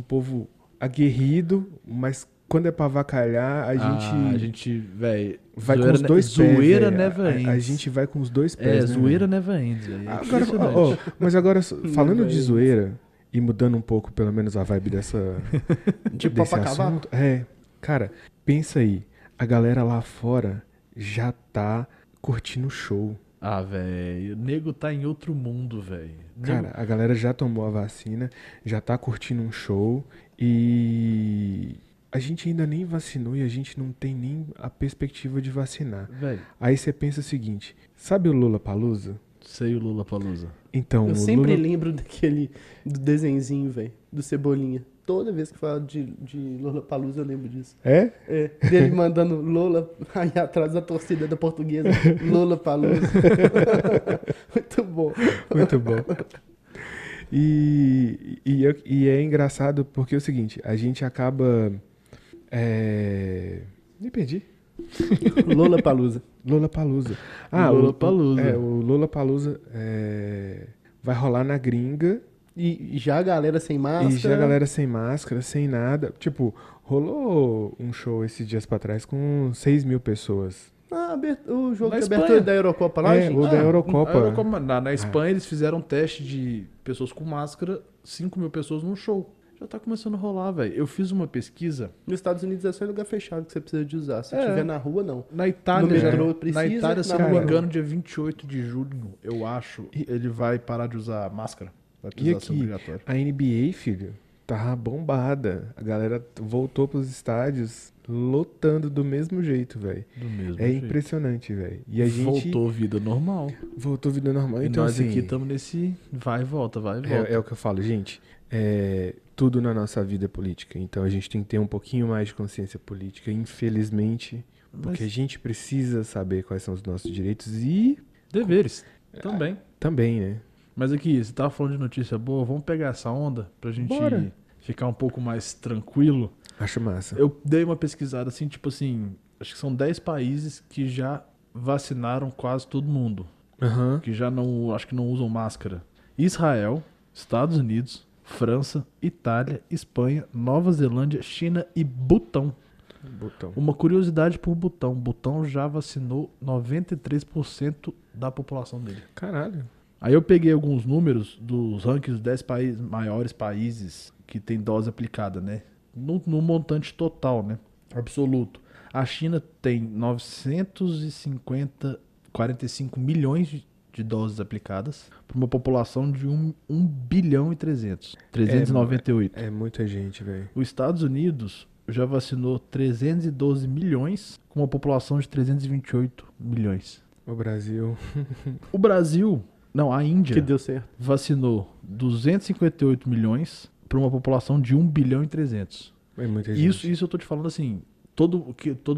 povo aguerrido, mas quando é pra avacalhar, a gente velho, vai com os dois pés. Zoeira velho. never ends. A gente vai com os dois pés, né, zoeira velho? never ends, velho. É Agora, impressionante. mas agora, falando Never de ends. zoeira, e mudando um pouco, pelo menos, a vibe desse Copacabana. assunto. Cara, pensa aí. A galera lá fora já tá curtindo o show. Ah, velho, o nego tá em outro mundo, velho. Cara, a galera já tomou a vacina, já tá curtindo um show e a gente ainda nem vacinou e a gente não tem nem a perspectiva de vacinar. Velho, Aí você pensa o seguinte, sabe o Lollapalooza? sei o Lollapalooza. Então, Eu o sempre Lula... lembro do desenzinho, velho. Do Cebolinha. Toda vez que fala de Lollapalooza eu lembro disso. É? É, dele mandando Lola aí atrás da torcida da portuguesa. Lollapalooza. Muito bom. Muito bom. E é engraçado porque é o seguinte, a gente acaba... Me perdi. Lollapalooza. Lollapalooza. Lollapalooza. O Lollapalooza vai rolar na gringa E já a galera sem máscara. e já a galera sem máscara, sem nada. Tipo, rolou um show esses dias pra trás com 6 mil pessoas. O jogo Na de Espanha. abertura da Eurocopa lá, gente. O da Eurocopa. Na Espanha eles fizeram um teste de pessoas com máscara, 5 mil pessoas num show. Já tá começando a rolar, velho. Eu fiz uma pesquisa. Nos Estados Unidos é só em lugar fechado que você precisa de usar. Se tiver na rua, não. Na Itália, No metrô precisa, na Itália, se na eu não me rua não. engano, dia 28 de julho, eu acho, ele vai parar de usar máscara. Vai E precisar ser aqui, obrigatório. a NBA, filho, tá bombada. A galera voltou pros estádios lotando do mesmo jeito, velho. Do mesmo É jeito. impressionante, velho. E a gente Voltou vida normal. voltou vida normal. E Então, nós assim, aqui estamos nesse vai e volta, vai e volta. é o que eu falo, gente. Tudo na nossa vida é política. Então a gente tem que ter um pouquinho mais de consciência política, infelizmente. Porque a gente precisa saber quais são os nossos direitos e Deveres também. também, né? Mas aqui, você tava falando de notícia boa, vamos pegar essa onda pra gente Bora. ficar um pouco mais tranquilo. Acho massa. Eu dei uma pesquisada assim, tipo assim, acho que são 10 países que já vacinaram quase todo mundo. Aham. Que já não, acho que não usam máscara. Israel, Estados Unidos, França, Itália, Espanha, Nova Zelândia, China e Butão. Botão. Uma curiosidade por Butão. Butão já vacinou 93% da população dele. Caralho. Aí eu peguei alguns números dos rankings dos 10 maiores países que tem dose aplicada, né? No montante total, né? Absoluto. A China tem 45 milhões de doses aplicadas para uma população de 1 bilhão e 398. É muita gente, velho. Os Estados Unidos já vacinou 312 milhões com uma população de 328 milhões. O Brasil. O Brasil, não, a Índia Que deu certo. vacinou 258 milhões para uma população de 1 bilhão e 300. É muita gente. Isso eu tô te falando assim, todo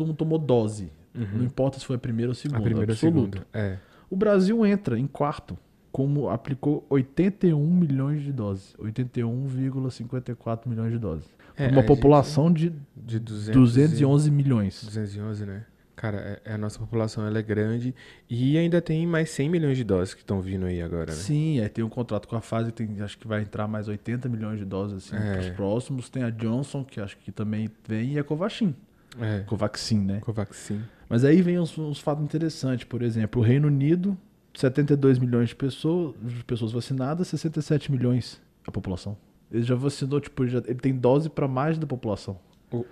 mundo tomou dose. Não importa se foi a primeira ou a segunda. A primeira e a absoluto. segunda. É. O Brasil entra em quarto, como aplicou 81 milhões de doses. 81,54 milhões de doses. É, Pra uma a população de De 211 milhões. 211, né? Cara, a nossa população ela é grande e ainda tem mais 100 milhões de doses que estão vindo aí agora, né? Sim, aí tem um contrato com a Pfizer, acho que vai entrar mais 80 milhões de doses assim, É. pros próximos. Tem a Johnson, que acho que também vem, e a Covaxin. É. Covaxin, né? Covaxin. Mas aí vem uns fatos interessantes. Por exemplo, o Reino Unido, 72 milhões de pessoas vacinadas, 67 milhões a população. Ele já vacinou, tipo, ele tem dose para mais da população.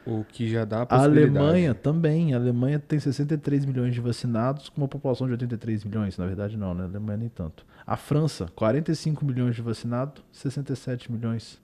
O que já dá a A possibilidade. Alemanha também. A Alemanha tem 63 milhões de vacinados com uma população de 83 milhões. Na verdade, não, né? A Alemanha nem tanto. A França, 45 milhões de vacinados, 67 milhões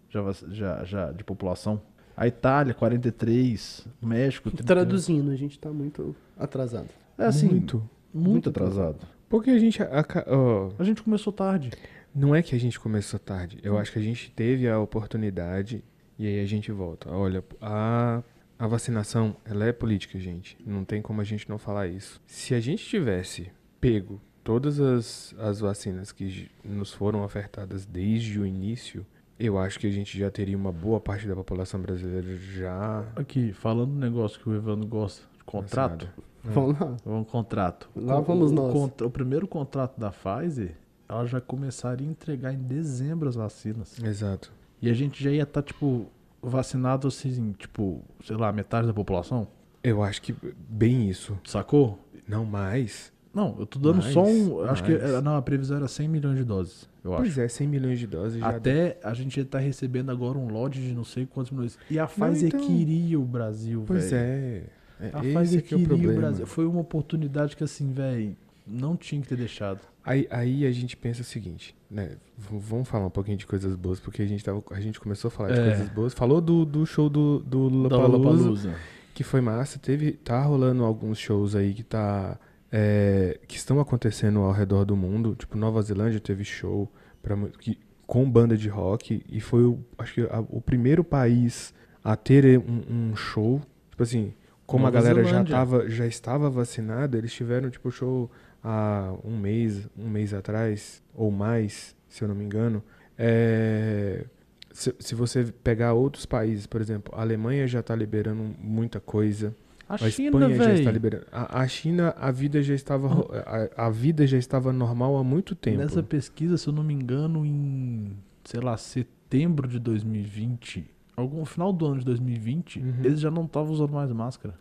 já de população. A Itália, 43. O México, 30. Traduzindo, a gente tá muito atrasado. É assim, Muito. muito atrasado. Porque a gente... A gente começou tarde. Não é que a gente começou tarde. Eu acho que a gente teve a oportunidade e aí a gente volta. Olha, a vacinação, ela é política, gente. Não tem como a gente não falar isso. Se a gente tivesse pego todas as vacinas que nos foram ofertadas desde o início, eu acho que a gente já teria uma boa parte da população brasileira já... Aqui, falando um negócio que o Evandro gosta, de contrato. Vamos lá. Um contrato. Lá vamos nós. O primeiro contrato da Pfizer, ela já começaria a entregar em dezembro as vacinas. Exato. E a gente já ia estar, tipo, vacinado assim, tipo, sei lá, metade da população. Eu acho que bem isso. Sacou? Não mais. Não, eu tô dando Mais, só um... Acho que mais. não, a previsão era 100 milhões de doses, eu acho. Pois é, 100 milhões de doses já... Até a gente tá recebendo agora um lote de não sei quantos milhões. E a Pfizer então- queria o Brasil, Pois velho. A Esse Pfizer que é o queria o problema. Brasil. Foi uma oportunidade que, assim, velho, não tinha que ter deixado. Aí a gente pensa o seguinte, né? Vamos falar um pouquinho de coisas boas, porque a gente começou a falar de coisas boas. Falou do show do Lollapalooza, que foi massa. Tá rolando alguns shows aí que estão acontecendo ao redor do mundo. Tipo, Nova Zelândia teve show com banda de rock e foi, acho que, o primeiro país a ter um show. Tipo assim, como Nova a galera Zelândia. já estava vacinada, eles tiveram tipo show há um mês atrás, ou mais, se eu não me engano. Se você pegar outros países, por exemplo, a Alemanha já está liberando muita coisa. A A China, Espanha já está velho. liberando. A China, a vida já estava normal há muito tempo. Nessa pesquisa, se eu não me engano, em, sei lá, setembro de 2020, algum final do ano de 2020, eles já não estavam usando mais máscara.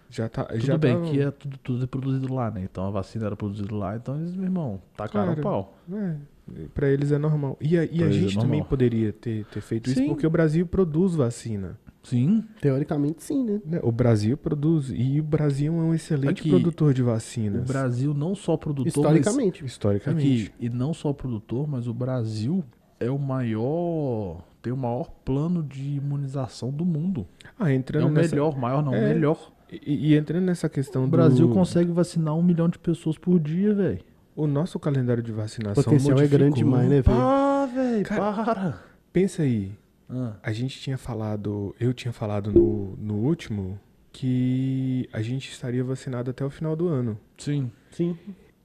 Já tá. Tudo já bem tava- que tudo é produzido lá, né? Então a vacina era produzida lá, então eles, meu irmão, tacaram o Cara, pau. Pra eles é normal. E a gente também poderia ter feito isso, porque o Brasil produz vacina. Sim. Teoricamente, sim, né? O Brasil produz. E o Brasil é um excelente produtor de vacinas. O Brasil não só produtor, historicamente. E não só produtor, mas o Brasil é o maior... Tem o maior plano de imunização do mundo. Entrando melhor. E entrando nessa questão o Brasil consegue vacinar 1 milhão de pessoas por dia, velho. O nosso calendário de vacinação o potencial é grande demais, né, velho? Velho, para. Pensa aí. Eu tinha falado no último que a gente estaria vacinado até o final do ano. Sim.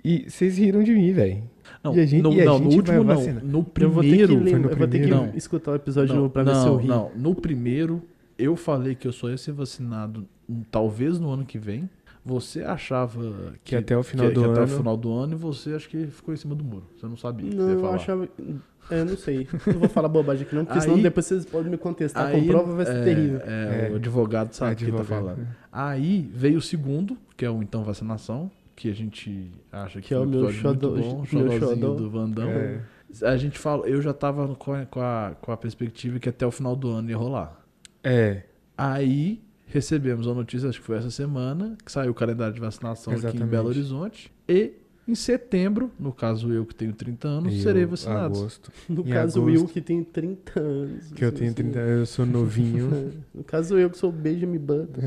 E vocês riram de mim, velho. No último não. No primeiro. Eu vou ter que escutar o episódio de novo pra ver se eu ri. Não, no primeiro eu falei que eu só ia ser vacinado talvez no ano que vem. Você achava que até o final do ano. Até o final do ano, e você acho que ficou em cima do muro. Você não sabia. Não, eu achava. Eu não sei. Não vou falar bobagem aqui não, porque senão depois vocês podem me contestar com prova, vai ser terrível. O advogado sabe o que tá falando. Aí veio o segundo, que é o então vacinação, que a gente acha que é o meu xodózinho do Van Damme. A gente fala, eu já tava com a perspectiva que até o final do ano ia rolar. Aí recebemos a notícia, acho que foi essa semana, que saiu o calendário de vacinação aqui em Belo Horizonte. E em setembro, no caso eu que tenho 30 anos, serei vacinado. No caso eu que tenho 30 anos. Que eu tenho 30 anos, eu sou novinho. No caso eu que sou Benjamin Button.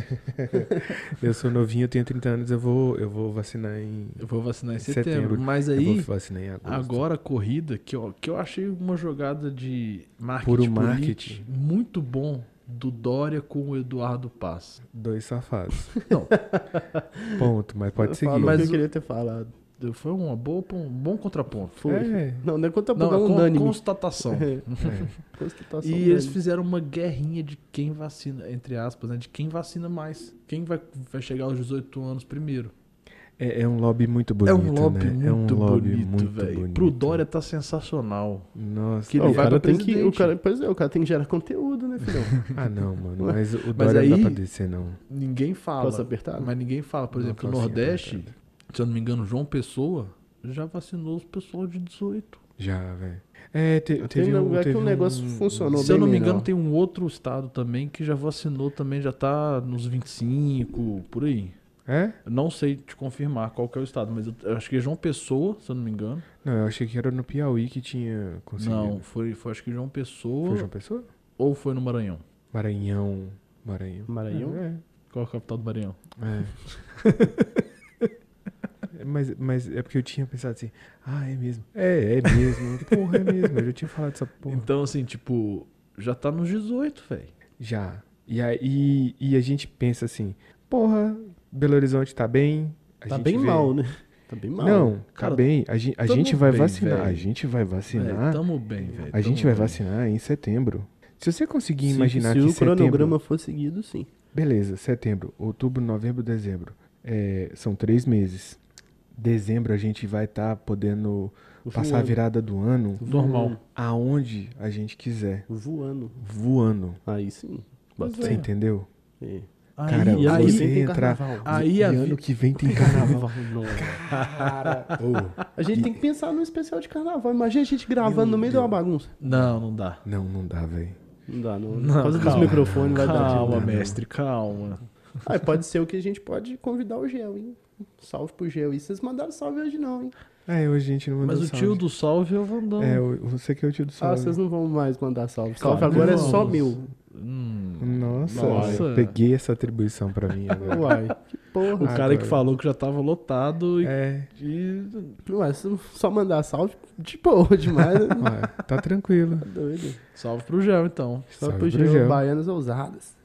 Eu sou novinho, eu tenho 30 anos, eu vou vacinar em... Eu vou vacinar em setembro. Mas aí, eu vou vacinar em agosto. Agora a corrida, que eu achei uma jogada de marketing muito bom, do Dória com o Eduardo Paz. 2 safados. Não. Ponto, mas pode seguir. Mas eu queria ter falado. Foi um bom contraponto. Foi. Não é contraponto, é unânime. Constatação. Constatação. E eles fizeram uma guerrinha de quem vacina, entre aspas, né? De quem vacina mais. Quem vai chegar aos 18 anos primeiro. É um lobby muito bonito, né? É um lobby muito, velho. Pro Dória tá sensacional. Nossa. Que ele vai o cara tem que gerar conteúdo, né, filhão? Não, mano. Mas o Dória não dá pra descer, não. Ninguém fala. Posso apertar? Mas ninguém fala. Por exemplo, no Nordeste, se eu não me engano, João Pessoa já vacinou os pessoal de 18. Já, velho. Teve um negócio funcionou bem. Se eu não me engano, tem um outro estado também que já vacinou também, já tá nos 25, por aí. Eu não sei te confirmar qual que é o estado, mas eu acho que é João Pessoa, se eu não me engano. Não, eu achei que era no Piauí que tinha conseguido. Não, foi acho que João Pessoa. Foi João Pessoa? Ou foi no Maranhão? Maranhão? Qual é a capital do Maranhão? Mas é porque eu tinha pensado assim, é mesmo. É mesmo. Porra, é mesmo. Eu já tinha falado dessa porra. Então, assim, tipo, já tá nos 18, velho. Já. E aí a gente pensa assim, porra, Belo Horizonte tá bem. Tá bem mal, né? Tá bem mal. Não, cara, tá bem. A gente vai vacinar. Véio. A gente vai vacinar. Tamo bem, velho. A gente vai vacinar em setembro. Se você conseguir imaginar que se o cronograma for seguido, sim. Beleza, setembro, outubro, novembro, dezembro. São 3 meses. Dezembro a gente vai estar podendo passar a virada do ano normal, aonde a gente quiser. Voando. Aí sim. Você entendeu? Cara, aí você entrar. Aí ano que vem tem carnaval. Cara, a gente tem que pensar no especial de carnaval. Imagina a gente gravando no meio de uma bagunça. Não dá. Não dá, velho. Não dá, não. Por causa dos microfones vai dar. Calma, mestre, calma. Pode ser o que a gente pode convidar o Gel, hein? Salve pro Gel. E vocês mandaram salve hoje não, hein? Hoje a gente não mandou salve. Mas o tio do salve é o Vandão. Você que é o tio do salve. Vocês não vão mais mandar salve. Salve agora é só meu. Nossa, peguei essa atribuição pra mim agora. Uai, que porra. O cara que falou que já tava lotado Ué, se só mandar salve, de boa demais. Né? Tá tranquilo. Tá doido. Salve pro Gel, então. Salve pro Gel, Baianas Ousadas.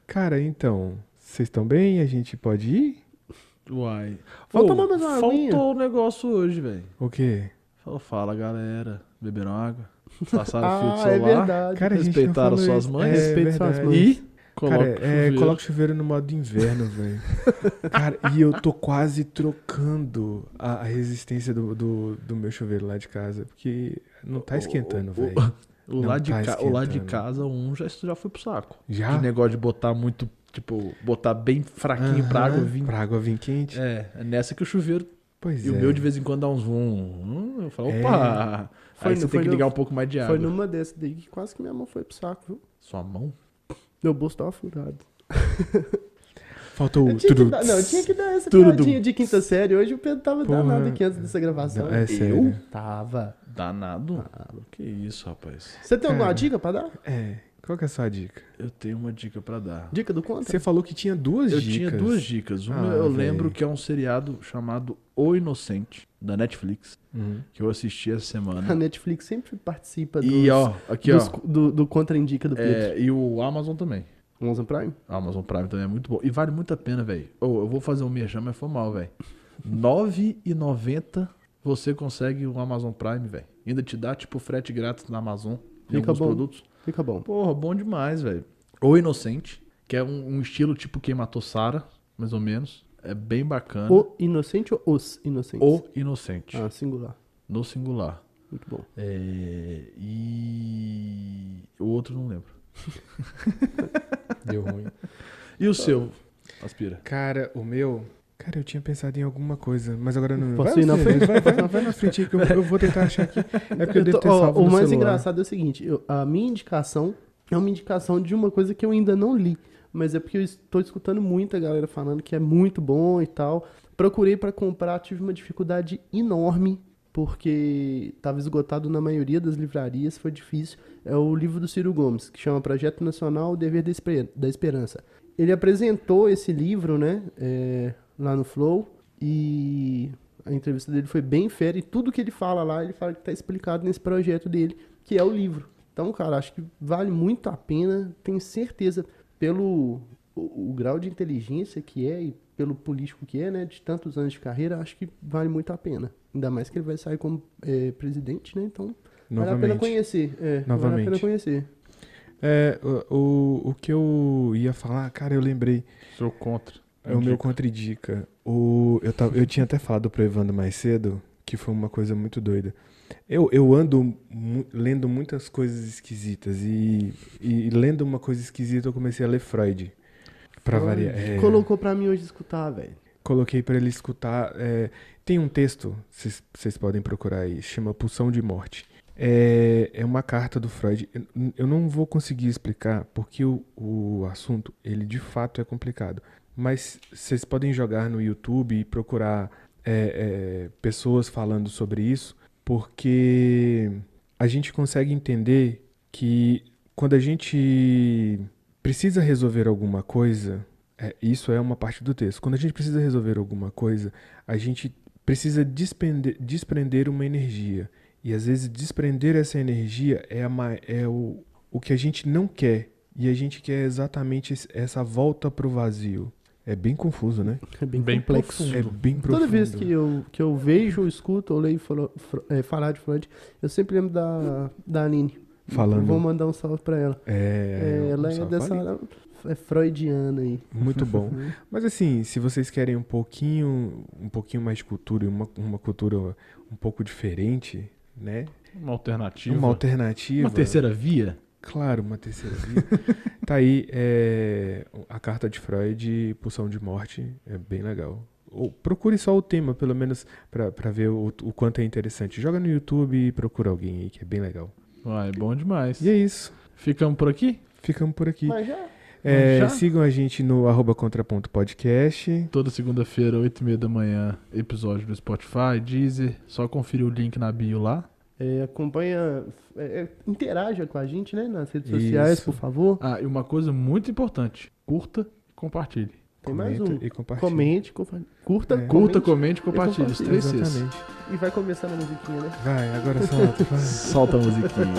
Cara, então, vocês estão bem? A gente pode ir? Uai. Faltou mais uma aguinha. Faltou o negócio hoje, velho. O quê? Fala, galera. Beberam água? Passaram o fio de celular? É verdade. Cara, respeitaram suas mães? Respeito suas mães. E coloca o chuveiro no modo inverno, velho. Cara, e eu tô quase trocando a resistência do meu chuveiro lá de casa, porque não tá esquentando, velho. O lado de casa, já foi pro saco. Já? De negócio de botar muito, botar bem fraquinho pra água vir. Pra água vir quente. É nessa que o chuveiro Pois E o meu de vez em quando dá uns eu falo, opa! Aí você tem que ligar um pouco mais de água. Foi numa dessas daí que quase que minha mão foi pro saco, viu? Sua mão? Meu bolso tava furado. Faltou eu tinha que dar essa piadinha de quinta série. Hoje o Pedro tava danado aqui antes dessa gravação. É sério. Eu tava. Danado? Que isso, rapaz. Você tem alguma dica pra dar? Qual que é a sua dica? Eu tenho uma dica pra dar. Dica do contra? Você falou que tinha duas dicas. Eu tinha duas dicas. Uma eu lembro que é um seriado chamado O Inocente, da Netflix, que eu assisti essa semana. A Netflix sempre participa do Contra-Indica do Pedro. E o Amazon também. O Amazon Prime? A Amazon Prime também é muito bom. E vale muito a pena, velho. Eu vou fazer um merchan, mas foi mal, velho. R$9,90 você consegue o Amazon Prime, velho. Ainda te dá, tipo, frete grátis na Amazon. Em alguns produtos. Fica bom. Porra, bom demais, velho. O Inocente, que é um estilo tipo Quem Matou Sarah, mais ou menos. É bem bacana. O Inocente ou Os Inocentes? O Inocente. Ah, singular. No singular. Muito bom. E o outro não lembro. Deu ruim. E o seu, Aspira? Cara, o meu... Cara, eu tinha pensado em alguma coisa, mas agora não... Posso ir na frente? Vai na frente aí que eu vou tentar achar aqui. É porque eu devo ter salvo no O mais celular. engraçado é o seguinte, a minha indicação é uma indicação de uma coisa que eu ainda não li, mas é porque eu estou escutando muita galera falando que é muito bom e tal. Procurei para comprar, tive uma dificuldade enorme, porque estava esgotado na maioria das livrarias, foi difícil. É o livro do Ciro Gomes, que chama Projeto Nacional O Dever da Esperança. Ele apresentou esse livro, né, lá no Flow, e a entrevista dele foi bem fera, e tudo que ele fala lá, ele fala que está explicado nesse projeto dele, que é o livro. Então, cara, acho que vale muito a pena, tenho certeza, pelo o grau de inteligência que é e pelo político que é, né, de tantos anos de carreira, acho que vale muito a pena. Ainda mais que ele vai sair como presidente, né, então vale a pena conhecer. Vale a pena conhecer. O que eu ia falar, cara, eu lembrei. Sou contra. É o meu contra-dica. Eu tinha até falado pro Evandro mais cedo, que foi uma coisa muito doida. Eu ando lendo muitas coisas esquisitas e lendo uma coisa esquisita eu comecei a ler Freud. Pra variar. Colocou pra mim hoje escutar, velho. Coloquei pra ele escutar. Tem um texto, vocês podem procurar aí, chama Pulsão de Morte. É uma carta do Freud. Eu não vou conseguir explicar porque o assunto, ele de fato é complicado. Mas vocês podem jogar no YouTube e procurar pessoas falando sobre isso, porque a gente consegue entender que quando a gente precisa resolver alguma coisa, isso é uma parte do texto. Quando a gente precisa resolver alguma coisa, a gente precisa desprender uma energia. E às vezes desprender essa energia é o que a gente não quer. E a gente quer exatamente essa volta pro vazio. É bem confuso, né? É bem complexo. É bem profundo. Toda vez que eu vejo, escuto ou leio falar de Freud, eu sempre lembro da Aline. Falando. Vou mandar um salve pra ela. Ela é dessa área freudiana aí. Muito bom. Mas assim, se vocês querem um pouquinho mais de cultura, uma cultura um pouco diferente, né? Uma alternativa. Uma terceira via? Claro, uma terceira via. Tá aí a carta de Freud, Pulsão de Morte, é bem legal. Ou procure só o tema, pelo menos, pra ver o quanto é interessante. Joga no YouTube e procura alguém aí, que é bem legal. É bom demais. E é isso. Ficamos por aqui? Ficamos por aqui. Mas já? Sigam a gente no @contraponto_podcast. Toda segunda-feira, 8h30 da manhã, episódio no Spotify, Deezer. Só conferir o link na bio lá. Acompanha, interaja com a gente, né, nas redes sociais, por favor. E uma coisa muito importante, curta e compartilhe. Tem mais um. E compartilhe. Comente, curta, comente e compartilhe. Os 3 Cs. Exatamente. E vai começando a musiquinha, né? Vai, agora solta. Solta a musiquinha.